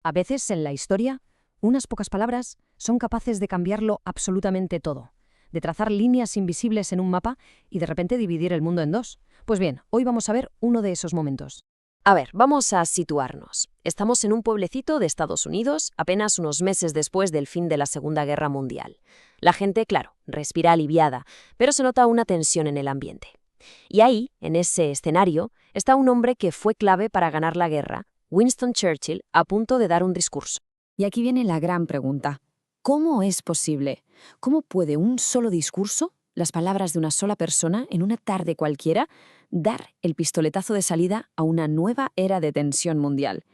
A veces en la historia, unas pocas palabras son capaces de cambiarlo absolutamente todo, de trazar líneas invisibles en un mapa y de repente dividir el mundo en dos. Pues bien, hoy vamos a ver uno de esos momentos. A ver, vamos a situarnos. Estamos en un pueblecito de Estados Unidos, apenas unos meses después del fin de la Segunda Guerra Mundial. La gente, claro, respira aliviada, pero se nota una tensión en el ambiente. Y ahí, en ese escenario, está un hombre que fue clave para ganar la guerra, Winston Churchill, a punto de dar un discurso. Y aquí viene la gran pregunta. ¿Cómo es posible? ¿Cómo puede un solo discurso, las palabras de una sola persona, en una tarde cualquiera, dar el pistoletazo de salida a una nueva era de tensión mundial?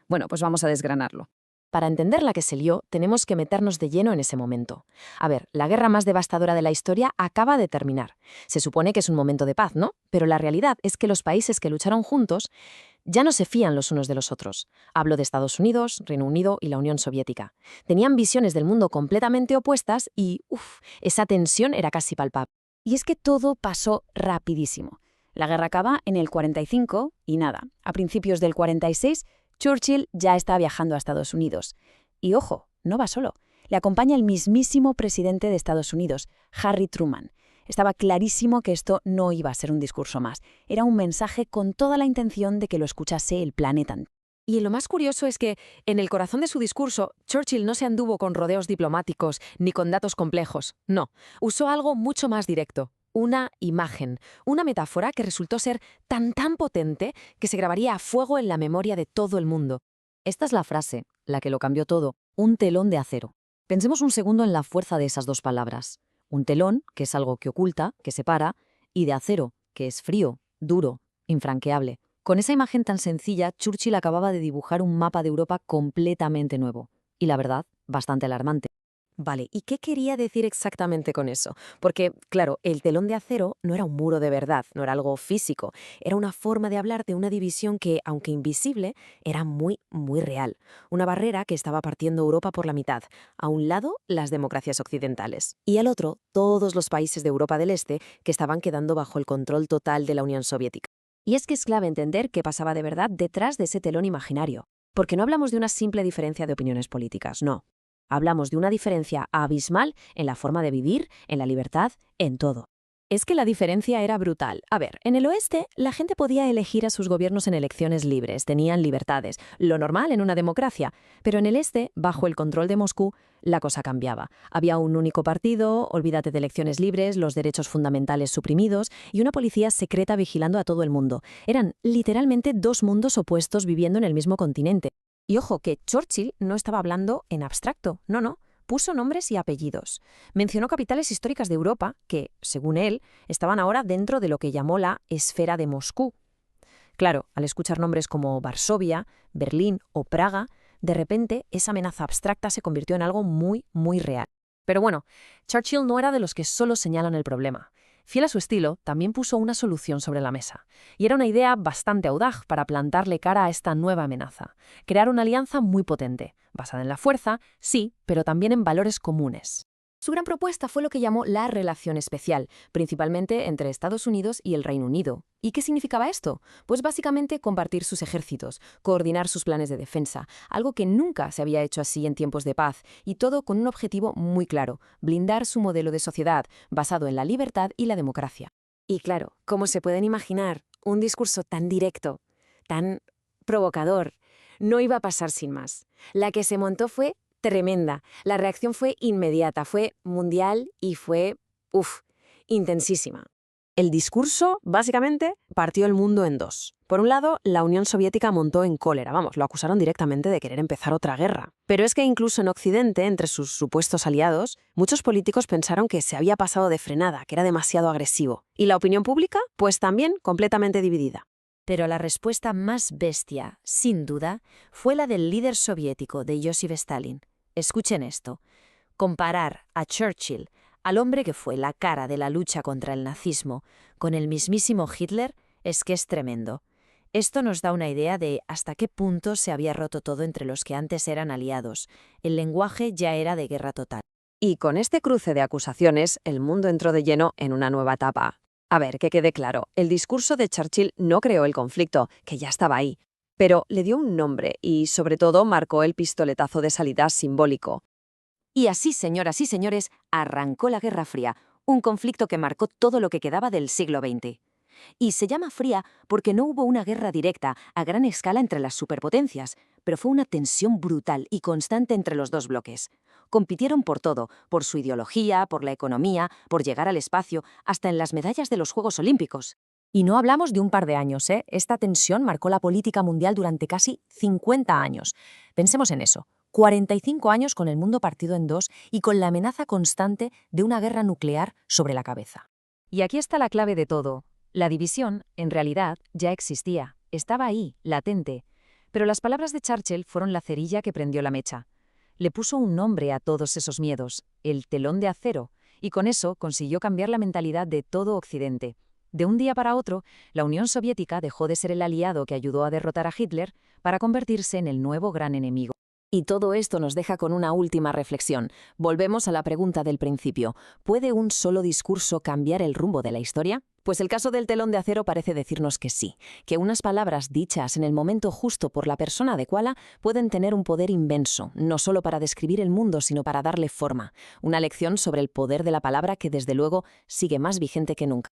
Bueno, pues vamos a desgranarlo. Para entender la que se lió, tenemos que meternos de lleno en ese momento. A ver, la guerra más devastadora de la historia acaba de terminar. Se supone que es un momento de paz, ¿no? Pero la realidad es que los países que lucharon juntos ya no se fían los unos de los otros. Hablo de Estados Unidos, Reino Unido y la Unión Soviética. Tenían visiones del mundo completamente opuestas y, esa tensión era casi palpable. Y es que todo pasó rapidísimo. La guerra acaba en el 45 y nada, a principios del 46, Churchill ya está viajando a Estados Unidos. Y ojo, no va solo. Le acompaña el mismísimo presidente de Estados Unidos, Harry Truman. Estaba clarísimo que esto no iba a ser un discurso más. Era un mensaje con toda la intención de que lo escuchase el planeta. Y lo más curioso es que, en el corazón de su discurso, Churchill no se anduvo con rodeos diplomáticos ni con datos complejos. No, usó algo mucho más directo. Una imagen, una metáfora que resultó ser tan potente que se grabaría a fuego en la memoria de todo el mundo. Esta es la frase, la que lo cambió todo, un telón de acero. Pensemos un segundo en la fuerza de esas dos palabras. Un telón, que es algo que oculta, que separa, y de acero, que es frío, duro, infranqueable. Con esa imagen tan sencilla, Churchill acababa de dibujar un mapa de Europa completamente nuevo. Y la verdad, bastante alarmante. Vale, ¿y qué quería decir exactamente con eso? Porque, claro, el telón de acero no era un muro de verdad, no era algo físico, era una forma de hablar de una división que, aunque invisible, era muy real. Una barrera que estaba partiendo Europa por la mitad. A un lado, las democracias occidentales. Y al otro, todos los países de Europa del Este que estaban quedando bajo el control total de la Unión Soviética. Y es que es clave entender qué pasaba de verdad detrás de ese telón imaginario. Porque no hablamos de una simple diferencia de opiniones políticas, no. Hablamos de una diferencia abismal en la forma de vivir, en la libertad, en todo. Es que la diferencia era brutal. A ver, en el oeste, la gente podía elegir a sus gobiernos en elecciones libres, tenían libertades, lo normal en una democracia. Pero en el este, bajo el control de Moscú, la cosa cambiaba. Había un único partido, olvídate de elecciones libres, los derechos fundamentales suprimidos y una policía secreta vigilando a todo el mundo. Eran literalmente dos mundos opuestos viviendo en el mismo continente. Y ojo, que Churchill no estaba hablando en abstracto, no. Puso nombres y apellidos. Mencionó capitales históricas de Europa que, según él, estaban ahora dentro de lo que llamó la esfera de Moscú. Claro, al escuchar nombres como Varsovia, Berlín o Praga, de repente esa amenaza abstracta se convirtió en algo muy real. Pero bueno, Churchill no era de los que solo señalan el problema. Fiel a su estilo, también puso una solución sobre la mesa. Y era una idea bastante audaz para plantarle cara a esta nueva amenaza. Crear una alianza muy potente, basada en la fuerza, sí, pero también en valores comunes. Su gran propuesta fue lo que llamó la relación especial, principalmente entre Estados Unidos y el Reino Unido. ¿Y qué significaba esto? Pues básicamente compartir sus ejércitos, coordinar sus planes de defensa, algo que nunca se había hecho así en tiempos de paz, y todo con un objetivo muy claro: blindar su modelo de sociedad, basado en la libertad y la democracia. Y claro, como se pueden imaginar, un discurso tan directo, tan provocador, no iba a pasar sin más. La que se montó fue tremenda. La reacción fue inmediata, fue mundial y fue, intensísima. El discurso, básicamente, partió el mundo en dos. Por un lado, la Unión Soviética montó en cólera, lo acusaron directamente de querer empezar otra guerra. Pero es que incluso en Occidente, entre sus supuestos aliados, muchos políticos pensaron que se había pasado de frenada, que era demasiado agresivo. ¿Y la opinión pública? Pues también completamente dividida. Pero la respuesta más bestia, sin duda, fue la del líder soviético de Joseph Stalin. Escuchen esto. Comparar a Churchill, al hombre que fue la cara de la lucha contra el nazismo, con el mismísimo Hitler, es que es tremendo. Esto nos da una idea de hasta qué punto se había roto todo entre los que antes eran aliados. El lenguaje ya era de guerra total. Y con este cruce de acusaciones, el mundo entró de lleno en una nueva etapa. A ver, que quede claro, el discurso de Churchill no creó el conflicto, que ya estaba ahí. Pero le dio un nombre y, sobre todo, marcó el pistoletazo de salida simbólico. Y así, señoras y señores, arrancó la Guerra Fría, un conflicto que marcó todo lo que quedaba del siglo XX. Y se llama fría porque no hubo una guerra directa a gran escala entre las superpotencias, pero fue una tensión brutal y constante entre los dos bloques. Compitieron por todo, por su ideología, por la economía, por llegar al espacio, hasta en las medallas de los Juegos Olímpicos. Y no hablamos de un par de años, ¿eh? Esta tensión marcó la política mundial durante casi 50 años. Pensemos en eso. 45 años con el mundo partido en dos y con la amenaza constante de una guerra nuclear sobre la cabeza. Y aquí está la clave de todo. La división, en realidad, ya existía, estaba ahí, latente. Pero las palabras de Churchill fueron la cerilla que prendió la mecha. Le puso un nombre a todos esos miedos, el telón de acero, y con eso consiguió cambiar la mentalidad de todo Occidente. De un día para otro, la Unión Soviética dejó de ser el aliado que ayudó a derrotar a Hitler para convertirse en el nuevo gran enemigo. Y todo esto nos deja con una última reflexión. Volvemos a la pregunta del principio. ¿Puede un solo discurso cambiar el rumbo de la historia? Pues el caso del telón de acero parece decirnos que sí, que unas palabras dichas en el momento justo por la persona adecuada pueden tener un poder inmenso, no solo para describir el mundo, sino para darle forma. Una lección sobre el poder de la palabra que desde luego sigue más vigente que nunca.